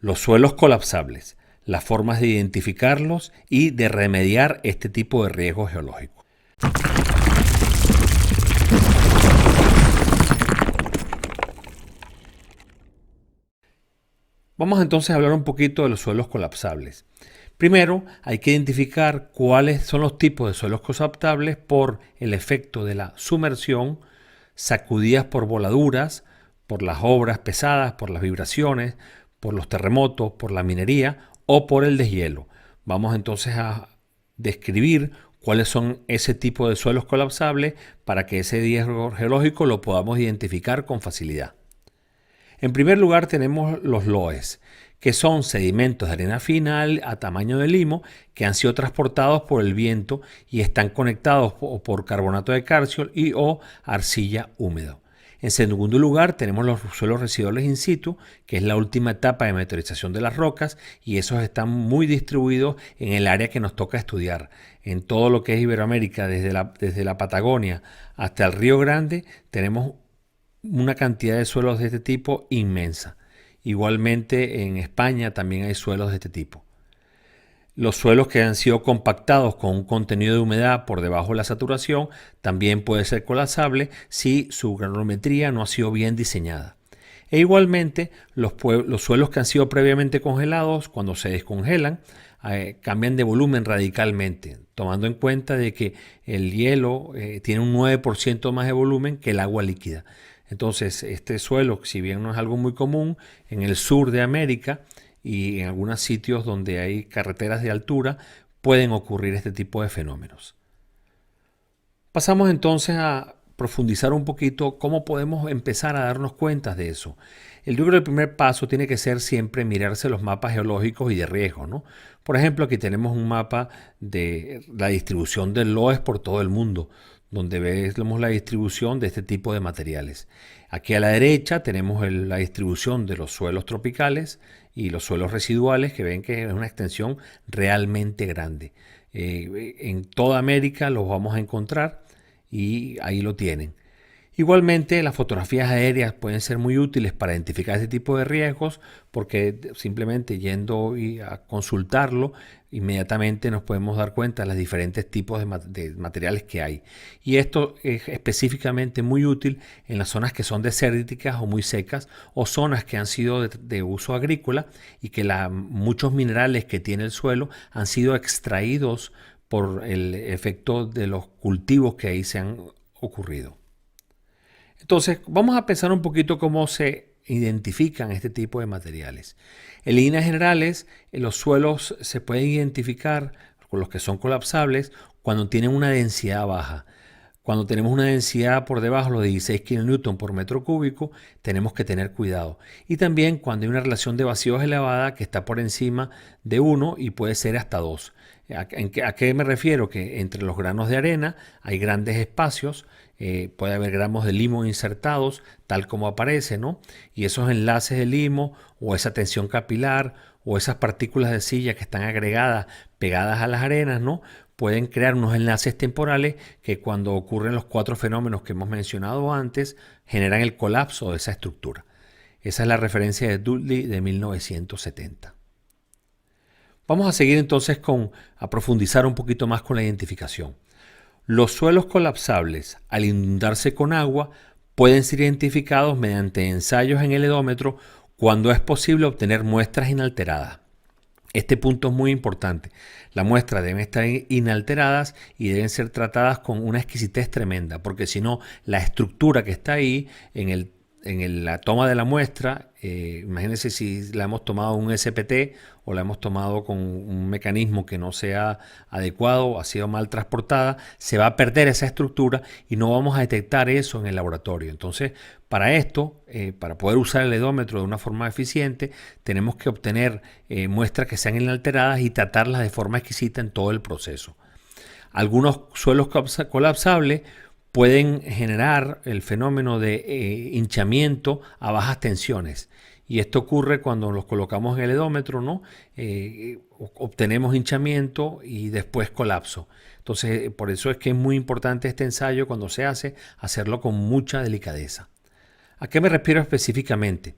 Los suelos colapsables, las formas de identificarlos y de remediar este tipo de riesgo geológico. Vamos entonces a hablar un poquito de los suelos colapsables. Primero, hay que identificar cuáles son los tipos de suelos colapsables por el efecto de la sumersión, sacudidas por voladuras, por las obras pesadas, por las vibraciones, por los terremotos, por la minería o por el deshielo. Vamos entonces a describir cuáles son ese tipo de suelos colapsables para que ese riesgo geológico lo podamos identificar con facilidad. En primer lugar tenemos los loess, que son sedimentos de arena fina a tamaño de limo que han sido transportados por el viento y están conectados por carbonato de calcio y o arcilla húmedo. En segundo lugar tenemos los suelos residuales in situ, que es la última etapa de meteorización de las rocas, y esos están muy distribuidos en el área que nos toca estudiar. En todo lo que es Iberoamérica, desde la Patagonia hasta el Río Grande, tenemos una cantidad de suelos de este tipo inmensa. Igualmente en España también hay suelos de este tipo. Los suelos que han sido compactados con un contenido de humedad por debajo de la saturación también puede ser colapsable si su granulometría no ha sido bien diseñada. E igualmente los suelos que han sido previamente congelados, cuando se descongelan, cambian de volumen radicalmente, tomando en cuenta de que el hielo tiene un 9% más de volumen que el agua líquida. Entonces, este suelo, si bien no es algo muy común, en el sur de América y en algunos sitios donde hay carreteras de altura, pueden ocurrir este tipo de fenómenos. Pasamos entonces a profundizar un poquito cómo podemos empezar a darnos cuenta de eso. Yo creo que el primer paso tiene que ser siempre mirarse los mapas geológicos y de riesgo, ¿no? Por ejemplo, aquí tenemos un mapa de la distribución del loess por todo el mundo, donde vemos la distribución de este tipo de materiales. Aquí a la derecha tenemos la distribución de los suelos tropicales y los suelos residuales, que ven que es una extensión realmente grande. En toda América los vamos a encontrar y ahí lo tienen. Igualmente, las fotografías aéreas pueden ser muy útiles para identificar este tipo de riesgos, porque simplemente yendo a consultarlo, inmediatamente nos podemos dar cuenta de los diferentes tipos de materiales que hay. Y esto es específicamente muy útil en las zonas que son desérticas o muy secas, o zonas que han sido de uso agrícola y que muchos minerales que tiene el suelo han sido extraídos por el efecto de los cultivos que ahí se han ocurrido. Entonces, vamos a pensar un poquito cómo se identifican este tipo de materiales. En líneas generales, los suelos se pueden identificar con los que son colapsables cuando tienen una densidad baja. Cuando tenemos una densidad por debajo de los 16 kN por metro cúbico, tenemos que tener cuidado. Y también cuando hay una relación de vacíos elevada que está por encima de 1 y puede ser hasta 2. ¿A qué me refiero? Que entre los granos de arena hay grandes espacios, puede haber gramos de limo insertados, tal como aparece, ¿no? Y esos enlaces de limo o esa tensión capilar o esas partículas de silla que están agregadas, pegadas a las arenas, ¿no? Pueden crear unos enlaces temporales que cuando ocurren los 4 fenómenos que hemos mencionado antes, generan el colapso de esa estructura. Esa es la referencia de Dudley de 1970. Vamos a seguir entonces a profundizar un poquito más con la identificación. Los suelos colapsables, al inundarse con agua, pueden ser identificados mediante ensayos en el edómetro cuando es posible obtener muestras inalteradas. Este punto es muy importante. Las muestras deben estar inalteradas y deben ser tratadas con una exquisitez tremenda, porque si no, la estructura que está ahí en la toma de la muestra, imagínense si la hemos tomado un SPT o la hemos tomado con un mecanismo que no sea adecuado, ha sido mal transportada, se va a perder esa estructura y no vamos a detectar eso en el laboratorio. Entonces, para esto, para poder usar el edómetro de una forma eficiente, tenemos que obtener muestras que sean inalteradas y tratarlas de forma exquisita en todo el proceso. Algunos suelos colapsables pueden generar el fenómeno de hinchamiento a bajas tensiones. Y esto ocurre cuando los colocamos en el edómetro, ¿no? Obtenemos hinchamiento y después colapso. Entonces, por eso es que es muy importante este ensayo cuando se hace, hacerlo con mucha delicadeza. ¿A qué me refiero específicamente?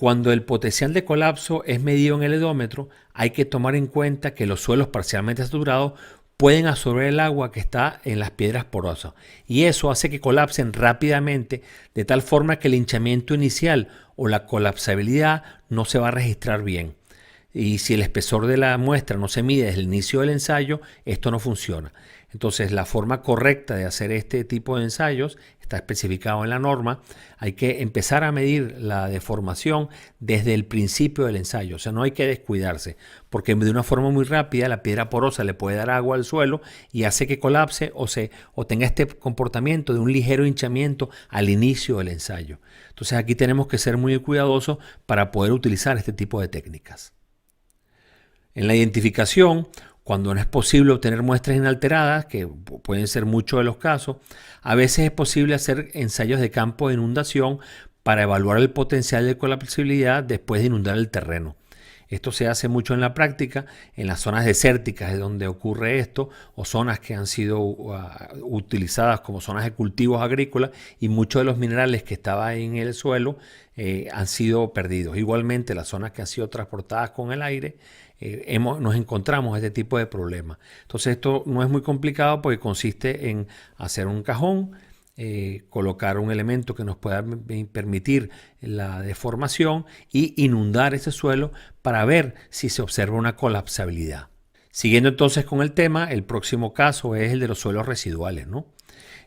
Cuando el potencial de colapso es medido en el edómetro, hay que tomar en cuenta que los suelos parcialmente saturados pueden absorber el agua que está en las piedras porosas y eso hace que colapsen rápidamente de tal forma que el hinchamiento inicial o la colapsabilidad no se va a registrar bien. Y si el espesor de la muestra no se mide desde el inicio del ensayo, esto no funciona. Entonces, la forma correcta de hacer este tipo de ensayos está especificado en la norma. Hay que empezar a medir la deformación desde el principio del ensayo. O sea, no hay que descuidarse, porque de una forma muy rápida la piedra porosa le puede dar agua al suelo y hace que colapse o tenga este comportamiento de un ligero hinchamiento al inicio del ensayo. Entonces, aquí tenemos que ser muy cuidadosos para poder utilizar este tipo de técnicas. En la identificación, cuando no es posible obtener muestras inalteradas, que pueden ser muchos de los casos, a veces es posible hacer ensayos de campo de inundación para evaluar el potencial de colapsibilidad después de inundar el terreno. Esto se hace mucho en la práctica, en las zonas desérticas es donde ocurre esto, o zonas que han sido utilizadas como zonas de cultivos agrícolas y muchos de los minerales que estaban en el suelo han sido perdidos. Igualmente las zonas que han sido transportadas con el aire, nos encontramos este tipo de problemas. Entonces esto no es muy complicado porque consiste en hacer un cajón, colocar un elemento que nos pueda permitir la deformación y inundar ese suelo para ver si se observa una colapsabilidad. Siguiendo entonces con el tema, el próximo caso es el de los suelos residuales, ¿no?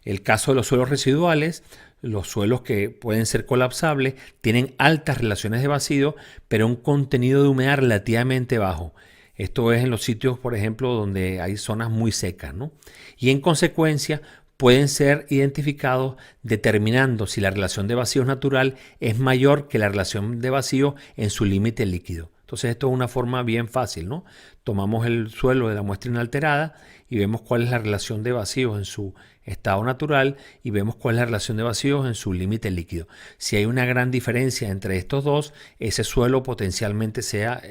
El caso de los suelos residuales, los suelos que pueden ser colapsables tienen altas relaciones de vacío, pero un contenido de humedad relativamente bajo. Esto es en los sitios, por ejemplo, donde hay zonas muy secas, ¿no? Y en consecuencia pueden ser identificados determinando si la relación de vacío natural es mayor que la relación de vacío en su límite líquido. Entonces esto es una forma bien fácil, ¿no? Tomamos el suelo de la muestra inalterada y vemos cuál es la relación de vacíos en su estado natural y vemos cuál es la relación de vacíos en su límite líquido. Si hay una gran diferencia entre estos dos, ese suelo potencialmente sea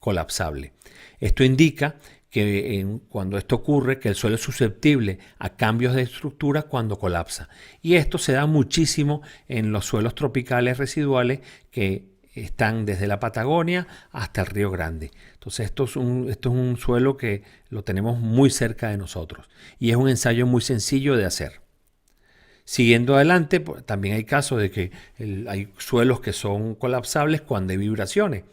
colapsable. Esto indica que cuando esto ocurre, que el suelo es susceptible a cambios de estructura cuando colapsa. Y esto se da muchísimo en los suelos tropicales residuales que están desde la Patagonia hasta el Río Grande. Entonces esto es un suelo que lo tenemos muy cerca de nosotros y es un ensayo muy sencillo de hacer. Siguiendo adelante, también hay casos de que hay suelos que son colapsables cuando hay vibraciones.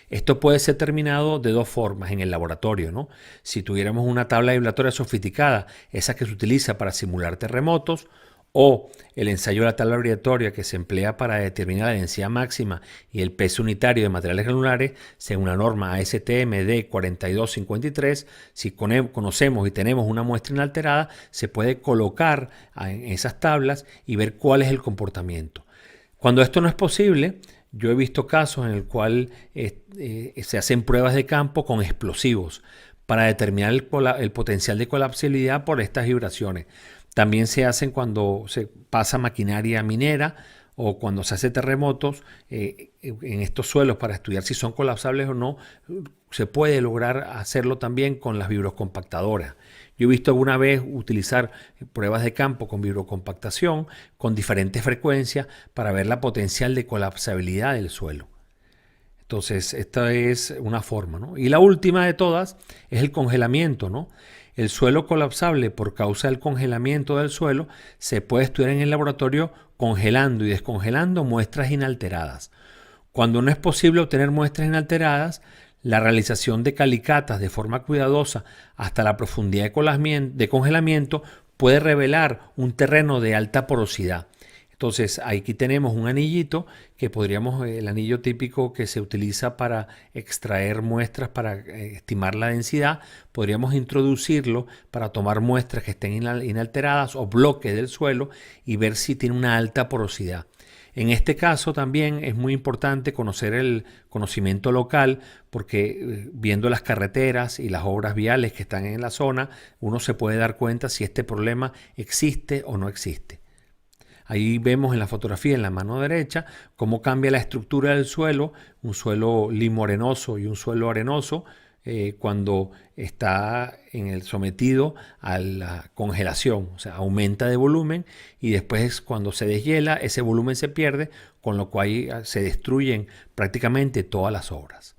Esto puede ser determinado de dos formas en el laboratorio, ¿no? Si tuviéramos una tabla vibratoria sofisticada, esa que se utiliza para simular terremotos, o el ensayo de la tabla vibratoria que se emplea para determinar la densidad máxima y el peso unitario de materiales granulares según la norma ASTM D4253, si conocemos y tenemos una muestra inalterada, se puede colocar en esas tablas y ver cuál es el comportamiento. Cuando esto no es posible, yo he visto casos en el cual se hacen pruebas de campo con explosivos para determinar el potencial de colapsabilidad por estas vibraciones. También se hacen cuando se pasa maquinaria minera o cuando se hace terremotos en estos suelos para estudiar si son colapsables o no. Se puede lograr hacerlo también con las vibrocompactadoras. Yo he visto alguna vez utilizar pruebas de campo con vibrocompactación con diferentes frecuencias para ver la potencial de colapsabilidad del suelo. Entonces, esta es una forma, ¿no? Y la última de todas es el congelamiento, ¿no? El suelo colapsable por causa del congelamiento del suelo se puede estudiar en el laboratorio congelando y descongelando muestras inalteradas. Cuando no es posible obtener muestras inalteradas, la realización de calicatas de forma cuidadosa hasta la profundidad de congelamiento puede revelar un terreno de alta porosidad. Entonces aquí tenemos un anillito que el anillo típico que se utiliza para extraer muestras para estimar la densidad, podríamos introducirlo para tomar muestras que estén inalteradas o bloques del suelo y ver si tiene una alta porosidad. En este caso también es muy importante conocer el conocimiento local porque viendo las carreteras y las obras viales que están en la zona, uno se puede dar cuenta si este problema existe o no existe. Ahí vemos en la fotografía en la mano derecha cómo cambia la estructura del suelo, un suelo limorenoso y un suelo arenoso, cuando está sometido a la congelación, o sea, aumenta de volumen y después cuando se deshiela ese volumen se pierde con lo cual se destruyen prácticamente todas las obras.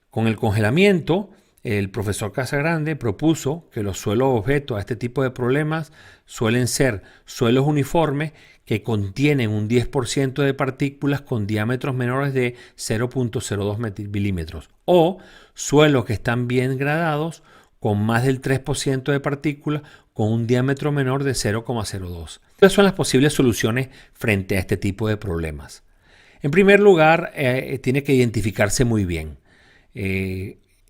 Con el congelamiento, el profesor Casagrande propuso que los suelos objeto a este tipo de problemas suelen ser suelos uniformes que contienen un 10% de partículas con diámetros menores de 0.02 milímetros o suelos que están bien gradados con más del 3% de partículas con un diámetro menor de 0,02. ¿Cuáles son las posibles soluciones frente a este tipo de problemas? En primer lugar, tiene que identificarse muy bien.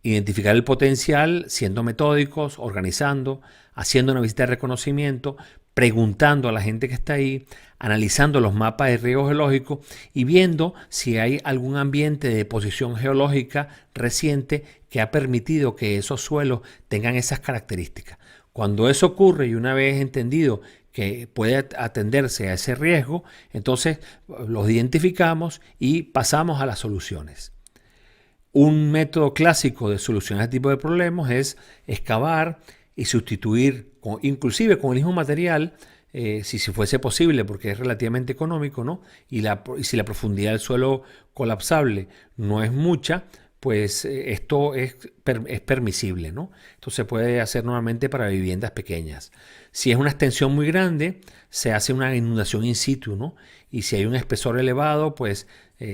Identificar el potencial siendo metódicos, organizando, haciendo una visita de reconocimiento, preguntando a la gente que está ahí, analizando los mapas de riesgo geológico y viendo si hay algún ambiente de deposición geológica reciente que ha permitido que esos suelos tengan esas características. Cuando eso ocurre y una vez entendido que puede atenderse a ese riesgo, entonces los identificamos y pasamos a las soluciones. Un método clásico de solucionar este tipo de problemas es excavar y sustituir, inclusive con el mismo material, si fuese posible, porque es relativamente económico, ¿no? Y si la profundidad del suelo colapsable no es mucha, pues esto es permisible, ¿no? Esto se puede hacer normalmente para viviendas pequeñas. Si es una extensión muy grande, se hace una inundación in situ, ¿no? Y si hay un espesor elevado, pues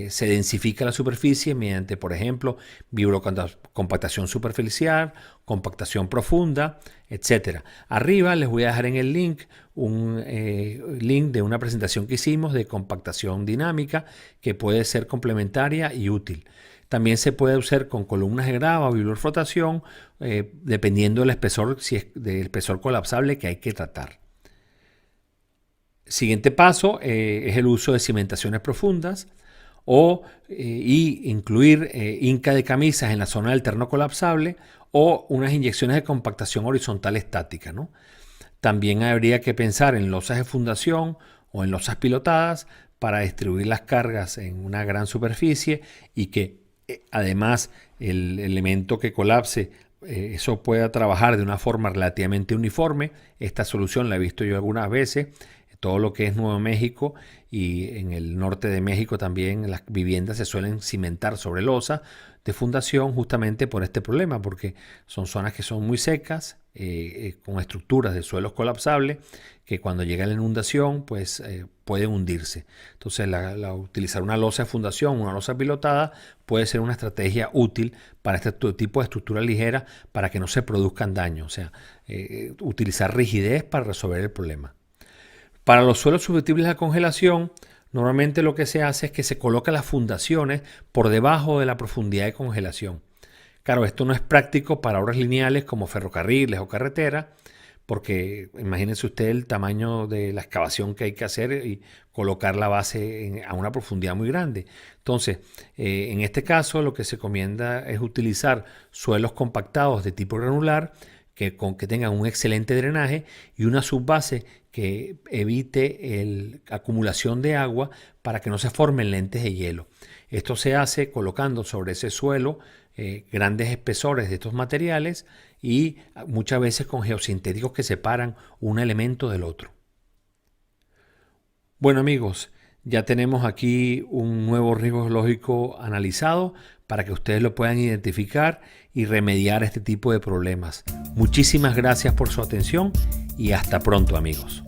se densifica la superficie mediante, por ejemplo, vibrocompactación superficial, compactación profunda, etc. Arriba les voy a dejar en el link un link de una presentación que hicimos de compactación dinámica que puede ser complementaria y útil. También se puede usar con columnas de grava o vibroflotación, dependiendo del espesor, si es del espesor colapsable que hay que tratar. Siguiente paso es el uso de cimentaciones profundas y incluir hinca de camisas en la zona del terreno colapsable o unas inyecciones de compactación horizontal estática, ¿no? También habría que pensar en losas de fundación o en losas pilotadas para distribuir las cargas en una gran superficie y que además el elemento que colapse eso pueda trabajar de una forma relativamente uniforme. Esta solución la he visto yo algunas veces. Todo lo que es Nuevo México y en el norte de México también las viviendas se suelen cimentar sobre losa de fundación justamente por este problema, porque son zonas que son muy secas, con estructuras de suelos colapsables que cuando llega la inundación pues pueden hundirse. Entonces utilizar una losa de fundación, una losa pilotada puede ser una estrategia útil para este tipo de estructura ligera para que no se produzcan daños, o sea, utilizar rigidez para resolver el problema. Para los suelos susceptibles a congelación, normalmente lo que se hace es que se colocan las fundaciones por debajo de la profundidad de congelación. Claro, esto no es práctico para obras lineales como ferrocarriles o carreteras, porque imagínense usted el tamaño de la excavación que hay que hacer y colocar la base a una profundidad muy grande. Entonces, en este caso lo que se recomienda es utilizar suelos compactados de tipo granular que tengan un excelente drenaje y una subbase que evite la acumulación de agua para que no se formen lentes de hielo. Esto se hace colocando sobre ese suelo grandes espesores de estos materiales y muchas veces con geosintéticos que separan un elemento del otro. Bueno amigos, ya tenemos aquí un nuevo riesgo geológico analizado para que ustedes lo puedan identificar y remediar este tipo de problemas. Muchísimas gracias por su atención y hasta pronto amigos.